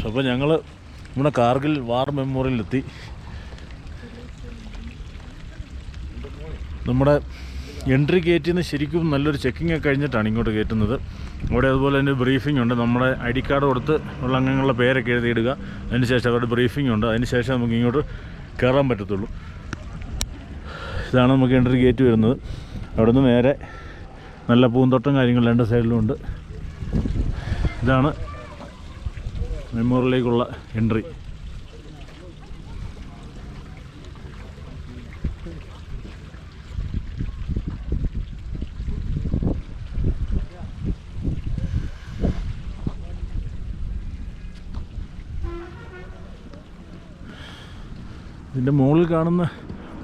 അപ്പോൾ ഞങ്ങൾ നമ്മുടെ കാർഗിൽ വാർ മെമ്മോറിയലിലെത്തി. നമ്മുടെ എൻട്രി ഗേറ്റിൽ നിന്ന് ശരിക്കും നല്ലൊരു ചെക്കിംഗ് ഒക്കെ കഴിഞ്ഞിട്ടാണ് ഇങ്ങോട്ട് കയറ്റുന്നത്. അവിടെ അതുപോലെ തന്നെ ബ്രീഫിംഗ് ഉണ്ട്. നമ്മുടെ ID കാർഡ് കൊടുത്ത് ഉള്ള അംഗങ്ങളുടെ പേരൊക്കെ എഴുതിയിടുക. അതിന് ശേഷം അവരുടെ ബ്രീഫിംഗ് ഉണ്ട്. അതിന് ശേഷം നമുക്ക് ഇങ്ങോട്ട് കയറാൻ പറ്റത്തുള്ളൂ. ഇതാണ് നമുക്ക് എൻട്രി ഗേറ്റ് വരുന്നത്. അവിടെ നിന്ന് നേരെ നല്ല പൂന്തോട്ടം കാര്യങ്ങൾ രണ്ട് സൈഡിലും ഉണ്ട്. ഇതാണ് മെമ്മോറിയലിലേക്കുള്ള എൻട്രി. ഇതിൻ്റെ മുകളിൽ കാണുന്ന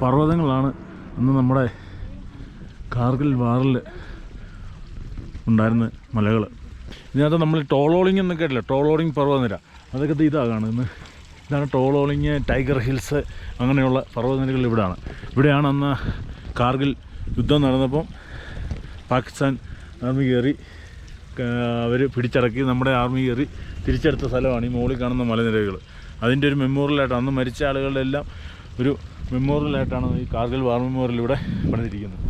പർവ്വതങ്ങളാണ് അന്ന് നമ്മുടെ കാർഗിൽ വാറിൽ ഉണ്ടായിരുന്ന മലകൾ. ഇതിനകത്ത് നമ്മൾ ടോളോളിങ് എന്നൊക്കെ കേട്ടില്ല, ടോളോളിങ് പർവ്വതനിര, അതൊക്കെ ഇതാണ് കാണുന്നത്. ഇതാണ് ടോളോളിങ്, ടൈഗർ ഹിൽസ്, അങ്ങനെയുള്ള പർവ്വതനിരകൾ ഇവിടെയാണ് അന്ന് കാർഗിൽ യുദ്ധം നടന്നപ്പം പാകിസ്ഥാൻ ആർമി കയറി അവർ പിടിച്ചടക്കി നമ്മുടെ ആർമി കയറി തിരിച്ചെടുത്ത സ്ഥലമാണ് ഈ മുകളിൽ കാണുന്ന മലനിരകൾ. അതിൻ്റെ ഒരു മെമ്മോറിയലായിട്ട് അന്ന് മരിച്ച ആളുകളുടെ എല്ലാം ഒരു മെമ്മോറിയലായിട്ടാണ് ഈ കാർഗിൽ വാർ മെമ്മോറിയൽ ഇവിടെ പണിതിരിക്കുന്നത്.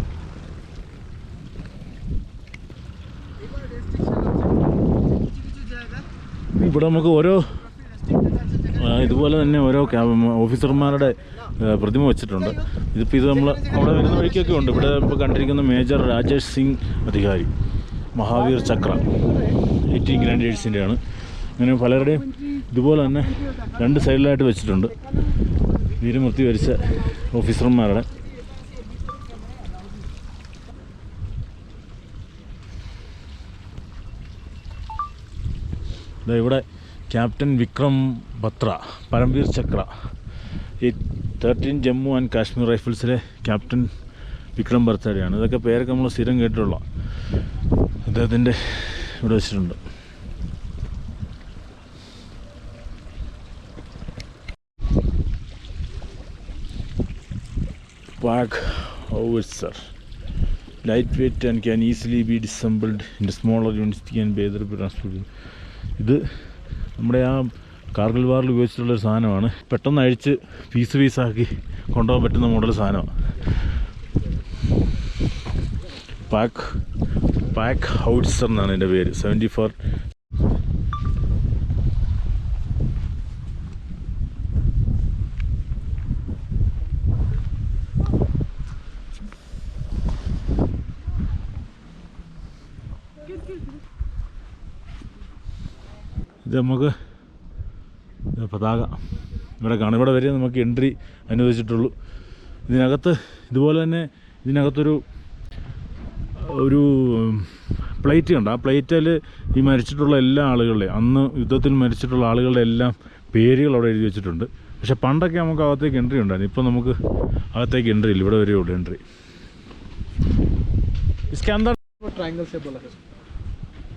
ഇവിടെ നമുക്ക് ഓരോ ഇതുപോലെ തന്നെ ഓരോ ഓഫീസർമാരുടെ പ്രതിമ വെച്ചിട്ടുണ്ട്. ഇത് നമ്മൾ അവിടെ വരുന്ന വഴിക്കൊക്കെ ഉണ്ട്. ഇവിടെ ഇപ്പോൾ കണ്ടിരിക്കുന്ന മേജർ രാജേഷ് സിംഗ് അധികാരി, മഹാവീർ ചക്ര 18 ഗ്രാൻഡേഴ്സിൻ്റെയാണ്. അങ്ങനെ പലരുടെയും ഇതുപോലെ തന്നെ രണ്ട് സൈഡിലായിട്ട് വെച്ചിട്ടുണ്ട് വീരമൃത്യു വരിച്ച ഓഫീസർമാരുടെ. ഇവിടെ ക്യാപ്റ്റൻ വിക്രം ബത്ര, പരംവീർ ചക്ര, ഈ 13 ജമ്മു ആൻഡ് കാശ്മീർ റൈഫിൾസിലെ ക്യാപ്റ്റൻ വിക്രം ബത്രയാണ്. ഇതൊക്കെ പേരൊക്കെ നമ്മൾ സ്ഥിരം കേട്ടിട്ടുള്ള അദ്ദേഹത്തിൻ്റെ ഇവിടെ വെച്ചിട്ടുണ്ട്. Pack howitzer, lightweight and can easily be disassembled into smaller units and be either transported. ഇത് നമ്മുടെ ആ കാർഗിൽ വാറിൽ ഉപയോഗിച്ചിട്ടുള്ളൊരു സാധനമാണ്. പെട്ടെന്ന് അഴിച്ച് പീസാക്കി കൊണ്ടുപോകാൻ പറ്റുന്ന മോഡൽ സാധനമാണ്. പാക്ക് ഹൗട്ട്സർ എന്നാണ് എൻ്റെ പേര്. 74. ഇത് നമുക്ക് പതാക ഇവിടെ കാണാം. ഇവിടെ വരെ നമുക്ക് എൻട്രി അനുവദിച്ചിട്ടുള്ളൂ. ഇതിനകത്ത് ഇതുപോലെ തന്നെ ഇതിനകത്തൊരു പ്ലേറ്റ് കണ്ട. ആ പ്ലേറ്റിൽ ഈ മരിച്ചിട്ടുള്ള എല്ലാ ആളുകളുടെയും, അന്ന് യുദ്ധത്തിൽ മരിച്ചിട്ടുള്ള ആളുകളുടെ എല്ലാം പേരുകൾ അവിടെ എഴുതി വെച്ചിട്ടുണ്ട്. പക്ഷെ പണ്ടൊക്കെ നമുക്ക് അകത്തേക്ക് എൻട്രി ഉണ്ടായിരുന്നു. ഇപ്പം നമുക്ക് അകത്തേക്ക് എൻട്രി ഇല്ല. ഇവിടെ വരെയുള്ളൂ എൻട്രി. इसके अंदर ट्रायंगल से बोला है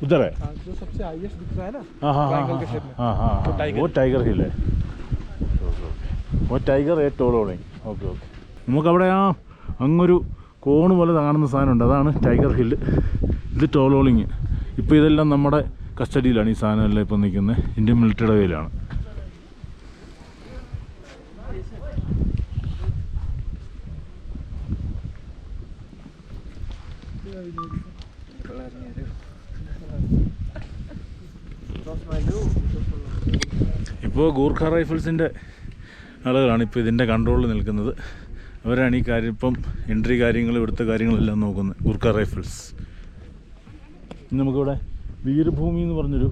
उधर है जो सबसे हाईएस्ट दिख रहा है ना, ट्रायंगल के शेप में, वो टाइगर हिल है. वो टाइगर है ടോളോളിങ്. ഓക്കെ. നമുക്കവിടെ ആ അങ്ങൊരു കോണ് പോലെ കാണുന്ന സാധനമുണ്ട്, അതാണ് ടൈഗർ ഹില്ല്. ഇത് ടോളോളിങ്. ഇപ്പോൾ ഇതെല്ലാം നമ്മുടെ കസ്റ്റഡിയിലാണ്. ഈ സാധനമെല്ലാം ഇപ്പോൾ നിൽക്കുന്നത് ഇന്ത്യൻ മിലിറ്ററിയുടെ കയ്യിലാണ്. ഇപ്പോൾ ഗൂർഖ റൈഫിൾസിൻ്റെ ആളുകളാണ് ഇപ്പോൾ ഇതിൻ്റെ കൺട്രോളിൽ നിൽക്കുന്നത്. അവരാണ് ഈ കാര്യം ഇപ്പം എൻട്രി കാര്യങ്ങൾ ഇവിടുത്തെ കാര്യങ്ങളെല്ലാം നോക്കുന്നത്. ഗൂർഖ റൈഫിൾസ്. നമുക്കിവിടെ വീരഭൂമി എന്ന് പറഞ്ഞൊരു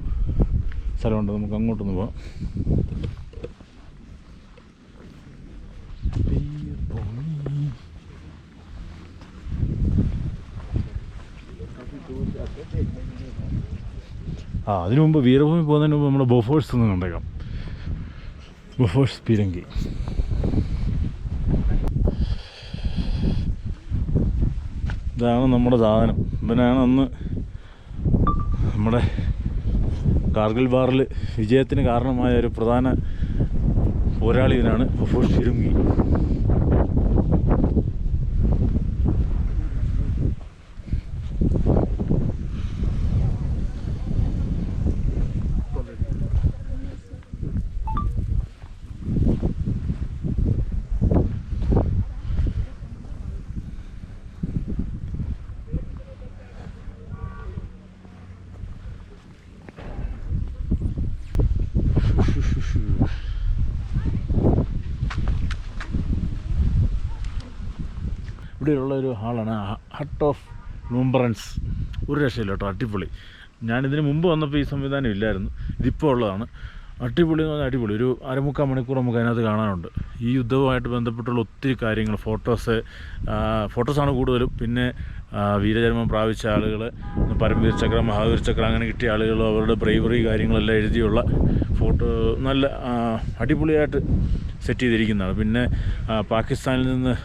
സ്ഥലമുണ്ട്. നമുക്ക് അങ്ങോട്ടൊന്ന് പോകാം. അതിനു മുമ്പ് വീരഭൂമി പോകുന്നതിന് മുമ്പ് നമ്മുടെ ബോഫോഴ്സ് ഒന്ന് കണ്ടേക്കാം. ബോഫോഴ്സ് പീരങ്കി. ഇതാണ് നമ്മുടെ സാധനം. ഇവനാണ് അന്ന് നമ്മുടെ കാർഗിൽ വാറിൽ വിജയത്തിന് കാരണമായ ഒരു പ്രധാന പോരാളി. ഇവനാണ് ബോഫോഴ്സ് പീരങ്കി. ഇവിടെയുള്ള ഒരു ഹാളാണ് ഹട്ട് ഓഫ് റിമംബറൻസ്. ഒരു രക്ഷയില്ല കേട്ടോ, അടിപൊളി. ഞാനിതിന് മുമ്പ് വന്നപ്പോൾ ഈ സംവിധാനം ഇല്ലായിരുന്നു, ഇതിപ്പോൾ ഉള്ളതാണ്. അടിപൊളി എന്ന് പറഞ്ഞാൽ അടിപൊളി. ഒരു 1/4 മണിക്കൂർ നമുക്ക് അതിനകത്ത് കാണാനുണ്ട്. ഈ യുദ്ധവുമായിട്ട് ബന്ധപ്പെട്ടുള്ള ഒത്തിരി കാര്യങ്ങൾ, ഫോട്ടോസാണ് കൂടുതലും. പിന്നെ വീരചരമം പ്രാപിച്ച ആളുകൾ, പരംവീർ ചക്ര, മഹാവീർ ചക്ര അങ്ങനെ കിട്ടിയ ആളുകൾ, അവരുടെ ബ്രേവറി കാര്യങ്ങളെല്ലാം എഴുതിയുള്ള ഫോട്ടോ നല്ല അടിപൊളിയായിട്ട് സെറ്റ് ചെയ്തിരിക്കുന്നതാണ്. പിന്നെ പാകിസ്ഥാനിൽ നിന്ന്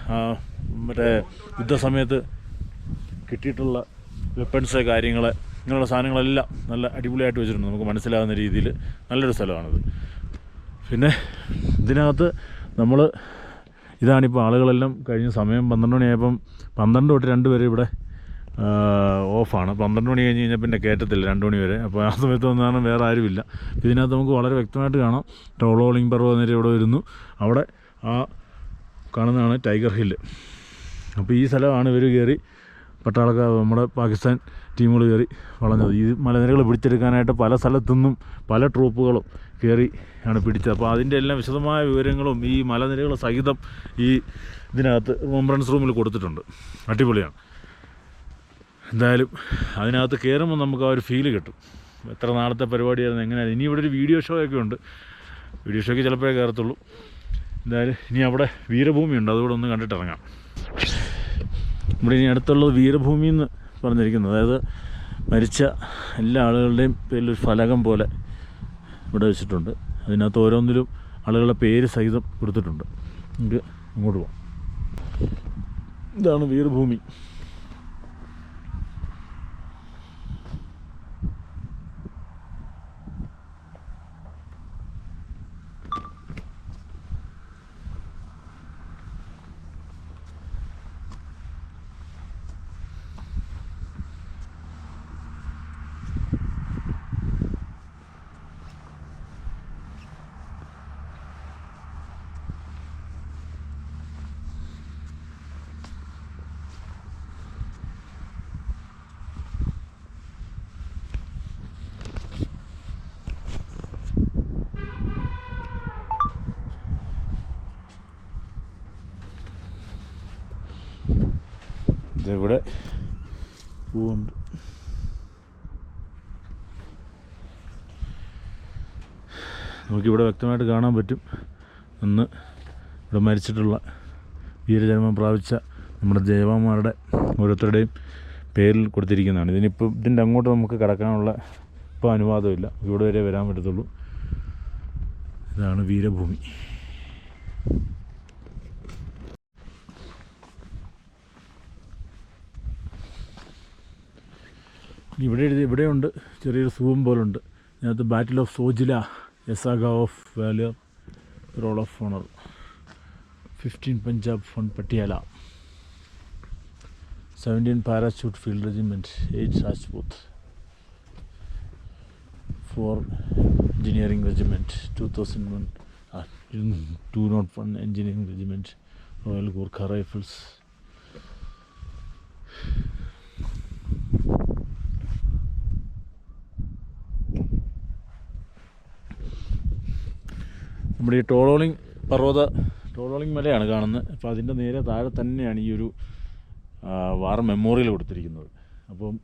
മറ്റേ യുദ്ധസമയത്ത് കിട്ടിയിട്ടുള്ള വെപ്പൺസ് കാര്യങ്ങൾ ഇങ്ങനെയുള്ള സാധനങ്ങളെല്ലാം നല്ല അടിപൊളിയായിട്ട് വെച്ചിട്ടുണ്ട്. നമുക്ക് മനസ്സിലാകുന്ന രീതിയിൽ നല്ലൊരു സ്ഥലമാണിത്. പിന്നെ ഇതിനകത്ത് ഇതാണിപ്പോൾ ആളുകളെല്ലാം കഴിഞ്ഞ സമയം 12 മണിയായപ്പം 12 തൊട്ട് 2 വരെ ഇവിടെ ഓഫാണ്. 12 മണി കഴിഞ്ഞ് കഴിഞ്ഞാൽ പിന്നെ കയറ്റത്തില്ല 2 മണി വരെ. അപ്പോൾ ആ സമയത്ത് വന്നാലും വേറെ ആരുമില്ല. ഇതിനകത്ത് നമുക്ക് വളരെ വ്യക്തമായിട്ട് കാണാം ടോളോളിംഗ് പർവ്വതനിര ഇവിടെ വരുന്നു. അവിടെ ആ കാണുന്നതാണ് ടൈഗർ ഹില്ല്. അപ്പോൾ ഈ സ്ഥലമാണ് ഇവർ കയറി പട്ടാളക്കാർ, നമ്മുടെ പാകിസ്ഥാൻ ടീമുകൾ കയറി വളഞ്ഞത്. ഈ മലനിരകൾ പിടിച്ചെടുക്കാനായിട്ട് പല സ്ഥലത്തുനിന്നും പല ട്രൂപ്പുകളും കയറി ആണ് പിടിച്ചത്. അപ്പോൾ അതിൻ്റെ എല്ലാം വിശദമായ വിവരങ്ങളും ഈ മലനിരകൾ സഹിതം ഈ ഇതിനകത്ത് റിമംബറൻസ് റൂമിൽ കൊടുത്തിട്ടുണ്ട്. അടിപൊളിയാണ്. എന്തായാലും അതിനകത്ത് കയറുമ്പോൾ നമുക്ക് ആ ഒരു ഫീല് കിട്ടും. എത്ര നാളത്തെ പരിപാടിയായിരുന്നു, എങ്ങനെയാണ്. ഇനി ഇവിടെ ഒരു വീഡിയോ ഷോ ഒക്കെ ഉണ്ട്. വീഡിയോ ഷോയ്ക്ക് ചിലപ്പോഴേ കയറത്തുള്ളൂ. എന്തായാലും ഇനി അവിടെ വീരഭൂമിയുണ്ട്, അതുകൂടെ ഒന്ന് കണ്ടിട്ടിറങ്ങാം. ഇവിടെ ഇനി അടുത്തുള്ളത് വീരഭൂമി എന്ന് പറഞ്ഞിരിക്കുന്നത്, അതായത് മരിച്ച എല്ലാ ആളുകളുടെയും പേരിലൊരു ഫലകം പോലെ ഇവിടെ വെച്ചിട്ടുണ്ട്. അതിനകത്ത് ഓരോന്നിലും ആളുകളുടെ പേര് സഹിതം കൊടുത്തിട്ടുണ്ട്. നമുക്ക് ഇങ്ങോട്ട് പോകാം. ഇതാണ് വീരഭൂമി. ഇവിടെ പൂവുണ്ട്. നമുക്കിവിടെ വ്യക്തമായിട്ട് കാണാൻ പറ്റും. അന്ന് ഇവിടെ മരിച്ചിട്ടുള്ള വീരജന്മം പ്രാപിച്ച നമ്മുടെ ജവാന്മാരുടെ ഓരോരുത്തരുടെയും പേരിൽ കൊടുത്തിരിക്കുന്നതാണ്. ഇതിനിപ്പം ഇതിൻ്റെ അങ്ങോട്ട് നമുക്ക് കടക്കാനുള്ള ഇപ്പോൾ അനുവാദമില്ല, ഇവിടെ വരെ വരാൻ പറ്റത്തുള്ളൂ. ഇതാണ് വീരഭൂമി. ഇവിടെയുണ്ട് ചെറിയൊരു സൂം പോലുണ്ട്. ഇതിനകത്ത് battle of Zojila, a saga of valour, roll of honour, 15 Punjab front Patiala, 17 parachute field regiment, 8 Rajput, 4 engineering regiment, 201 engineering regiment, royal Gurkha rifles. നമ്മുടെ ഈ ടോളോളിംഗ് മലയാണ് കാണുന്നത്. അപ്പോൾ അതിൻ്റെ നേരെ താഴെ തന്നെയാണ് ഈ ഒരു വാർ മെമ്മോറിയൽ കൊടുത്തിരിക്കുന്നത്. അപ്പം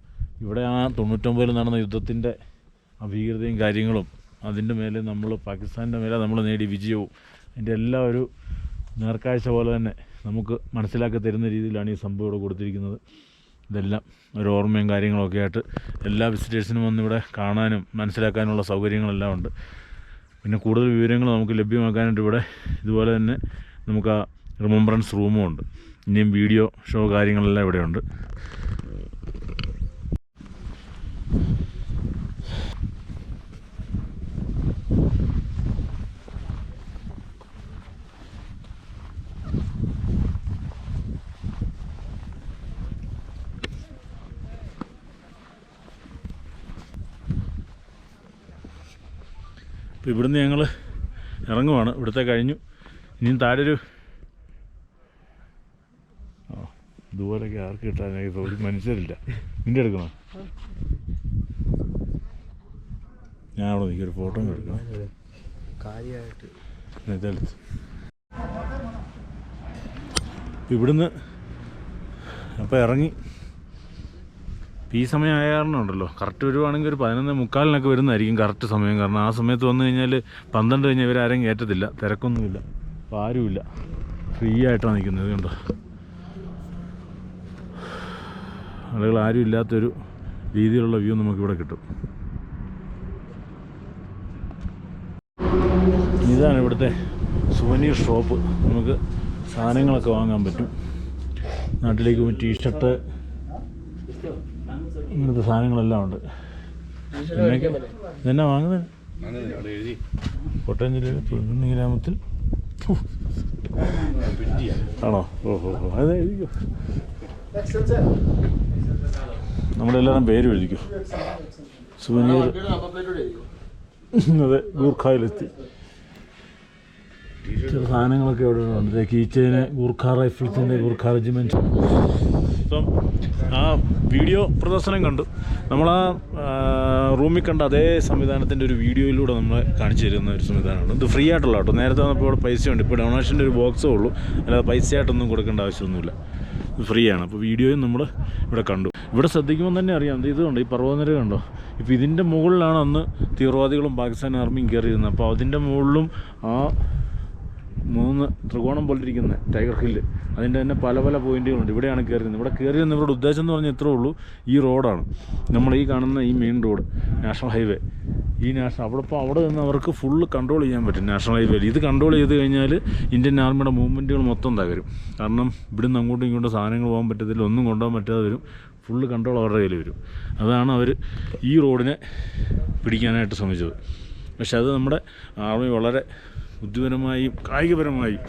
ഇവിടെ ആ 99-ൽ നടന്ന യുദ്ധത്തിൻ്റെ ഭീകരതയും കാര്യങ്ങളും അതിൻ്റെ മേലെ പാകിസ്ഥാൻ്റെ മേലെ നമ്മൾ നേടിയ വിജയവും അതിൻ്റെ എല്ലാം ഒരു നേർക്കാഴ്ച പോലെ തന്നെ നമുക്ക് മനസ്സിലാക്കി തരുന്ന രീതിയിലാണ് ഈ സംഭവം ഇവിടെ കൊടുത്തിരിക്കുന്നത്. ഇതെല്ലാം ഒരു ഓർമ്മയും കാര്യങ്ങളൊക്കെ ആയിട്ട് എല്ലാ വിസിറ്റേഴ്സിനും വന്നിവിടെ കാണാനും മനസ്സിലാക്കാനുള്ള സൗകര്യങ്ങളെല്ലാം ഉണ്ട്. പിന്നെ കൂടുതൽ വിവരങ്ങൾ നമുക്ക് ലഭ്യമാക്കാനായിട്ട് ഇവിടെ ഇതുപോലെ തന്നെ നമുക്ക് ആ റിമംബറൻസ് റൂമും ഉണ്ട്. ഇനിയും വീഡിയോ ഷോ കാര്യങ്ങളെല്ലാം ഇവിടെയുണ്ട്. അപ്പോൾ ഇവിടുന്ന് ഞങ്ങൾ ഇറങ്ങുവാണ്. ഇവിടുത്തെ കഴിഞ്ഞു. ഇനിയും താഴൊരു ഇതുപോലൊക്കെ ആർക്ക് കിട്ടാനായി ഒരു മനുഷ്യരില്ല. നിൻ്റെ എടുക്കണോ? ഞാൻ അവിടെ നിൽക്കും, ഒരു ഫോട്ടോ എടുക്കണം കാര്യമായിട്ട്. ഇവിടുന്ന് അപ്പോൾ ഇറങ്ങി. ഈ സമയം ആയ കാരണം ഉണ്ടല്ലോ, കറക്റ്റ് വരുവാണെങ്കിൽ ഒരു 11:45 വരുന്നതായിരിക്കും കറക്റ്റ് സമയം. കാരണം ആ സമയത്ത് വന്നു കഴിഞ്ഞാൽ 12 കഴിഞ്ഞാൽ ഇവരാരും കയറ്റത്തില്ല, തിരക്കൊന്നുമില്ല, അപ്പോൾ ആരുമില്ല, ഫ്രീ ആയിട്ടാണ് നിൽക്കുന്നത്. കണ്ടോ, ആളുകൾ ആരും ഇല്ലാത്തൊരു രീതിയിലുള്ള വ്യൂ നമുക്കിവിടെ കിട്ടും. ഇതാണ് ഇവിടുത്തെ സുവനീർ ഷോപ്പ്. നമുക്ക് സാധനങ്ങളൊക്കെ വാങ്ങാൻ പറ്റും. നാട്ടിലേക്ക് പോകുമ്പോൾ ടീഷർട്ട് ഇങ്ങനത്തെ സാധനങ്ങളെല്ലാം ഉണ്ട്. ഇതെന്നാ വാങ്ങുന്നത്? കോട്ടയം ജില്ലയിലെ പുതുന്നി ഗ്രാമത്തിൽ ആണോ? ഓഹോ, അതെ, എഴുതിക്കോ. നമ്മുടെ എല്ലാവരും പേരും എഴുതിക്കോ. സുവനീർ, അതെ, ഗൂർഖയിലെത്തി. ചില സാധനങ്ങളൊക്കെ ഇവിടെ ഉണ്ട്. കീച്ചേന് ഗൂർഖ റൈഫിൾസിൻ്റെ ഗൂർഖ റെജിമെൻറ്റ്. ഇപ്പം ആ വീഡിയോ പ്രദർശനം കണ്ടു. നമ്മൾ ആ റൂമിൽ കണ്ട അതേ സംവിധാനത്തിൻ്റെ ഒരു വീഡിയോയിലൂടെ നമ്മളെ കാണിച്ചു തരുന്ന ഒരു സംവിധാനമാണ്. ഇത് ഫ്രീ ആയിട്ടുള്ള കേട്ടോ. നേരത്തെ വന്നപ്പോൾ ഇവിടെ പൈസയുണ്ട്. ഇപ്പോൾ ഡൊണേഷൻ്റെ ഒരു ബോക്സേ ഉള്ളൂ, അല്ലാതെ പൈസയായിട്ടൊന്നും കൊടുക്കേണ്ട ആവശ്യമൊന്നുമില്ല. ഇത് ഫ്രീ ആണ്. അപ്പോൾ വീഡിയോയും നമ്മൾ ഇവിടെ കണ്ടു. ഇവിടെ ശ്രദ്ധിക്കുമ്പോൾ തന്നെ അറിയാം, ഇതുണ്ട്, ഈ പർവ്വതനിര കണ്ടോ. ഇപ്പോൾ ഇതിൻ്റെ മുകളിലാണ് അന്ന് തീവ്രവാദികളും പാകിസ്ഥാൻ ആർമിയും കയറിയിരുന്നത്. അപ്പോൾ അതിൻ്റെ മുകളിലും ആ 3 ത്രികോണം പോലിരിക്കുന്ന ടൈഗർ ഹില്ല്, അതിൻ്റെ തന്നെ പല പല പോയിന്റുകളുണ്ട്. ഇവിടെയാണ് കയറിയിരുന്നത്. ഇവിടെ കയറിയിരുന്ന ഇവരുടെ ഉദ്ദേശം എന്ന് പറഞ്ഞാൽ ഇത്രേ ഉള്ളൂ, ഈ റോഡാണ് നമ്മൾ ഈ കാണുന്ന ഈ മെയിൻ റോഡ്, നാഷണൽ ഹൈവേ. ഈ അവിടെ നിന്ന് അവർക്ക് ഫുള്ള് കൺട്രോൾ ചെയ്യാൻ പറ്റും നാഷണൽ ഹൈവേയിൽ. ഇത് കൺട്രോൾ ചെയ്ത് കഴിഞ്ഞാൽ ഇന്ത്യൻ ആർമിയുടെ മൂവ്മെൻറ്റുകൾ മൊത്തം തകരും. കാരണം ഇവിടുന്ന് അങ്ങോട്ടും ഇങ്ങോട്ടും സാധനങ്ങൾ പോകാൻ പറ്റത്തില്ല, ഒന്നും കൊണ്ടുപോകാൻ പറ്റാതെ വരും. ഫുള്ള് കൺട്രോൾ അവരുടെ കയ്യിൽ വരും. അതാണ് അവർ ഈ റോഡിനെ പിടിക്കാനായിട്ട് ശ്രമിച്ചത്. പക്ഷെ അത് നമ്മുടെ ആർമി വളരെ ബുദ്ധിപരമായും കായികപരമായും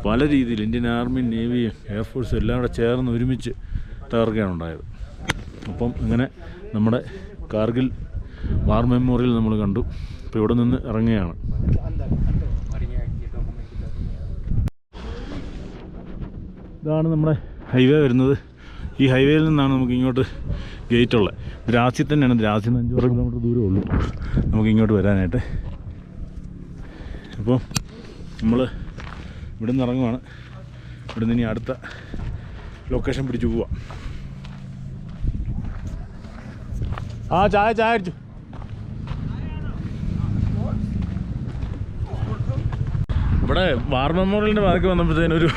പല രീതിയിൽ ഇന്ത്യൻ ആർമിയും നേവിയും എയർഫോഴ്സും എല്ലാം കൂടെ ചേർന്ന് ഒരുമിച്ച് തകർക്കുകയാണ് ഉണ്ടായത്. അപ്പം ഇങ്ങനെ നമ്മുടെ കാർഗിൽ വാർ മെമ്മോറിയൽ നമ്മൾ കണ്ടു. അപ്പോൾ ഇവിടെ നിന്ന് ഇറങ്ങുകയാണ്. ഇതാണ് നമ്മുടെ ഹൈവേ വരുന്നത്. ഈ ഹൈവേയിൽ നിന്നാണ് നമുക്ക് ഇങ്ങോട്ട് ഗേറ്റ് ഉള്ളത്. ദ്രാസിൽ തന്നെയാണ്. ദ്രാസിൽ നിന്ന് 5-6 കിലോമീറ്റർ ദൂരമേ ഉള്ളൂ നമുക്ക് ഇങ്ങോട്ട് വരാനായിട്ട്. അപ്പോൾ നമ്മൾ ഇവിടെ നിന്ന് ഇറങ്ങുവാണ്. ഇവിടെ നിന്ന് ഇനി അടുത്ത ലൊക്കേഷൻ പിടിച്ച് പോവാം. ആ ചായ അടിച്ചു. ഇവിടെ വാർ മെമ്മോറിയലിൻ്റെ ഭാഗത്ത് വന്നപ്പോഴത്തേനൊരു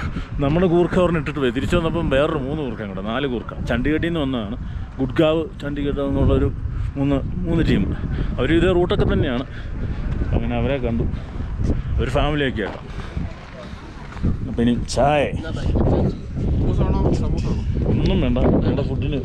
നമ്മുടെ ഗൂർഖ പറഞ്ഞ് ഇട്ടിട്ട് പോയി. തിരിച്ചു വന്നപ്പം വേറൊരു 3 ഗൂർഖ കൂടെ, 4 ഗൂർഖ ചണ്ഡീഗഡിൽ നിന്ന് വന്നതാണ്. ഗുഡ്ഗാവ്, ചണ്ഡീഗഡ് എന്നുള്ളൊരു 3 ടീം. അവർ ഇതേ റൂട്ടൊക്കെ തന്നെയാണ്. അങ്ങനെ അവരെ കണ്ടു. ഒരു ഫാമിലിയൊക്കെ ആട്ടോ. അപ്പം ഇനി ചായ ഒന്നും വേണ്ട, നമ്മുടെ ഫുഡിന്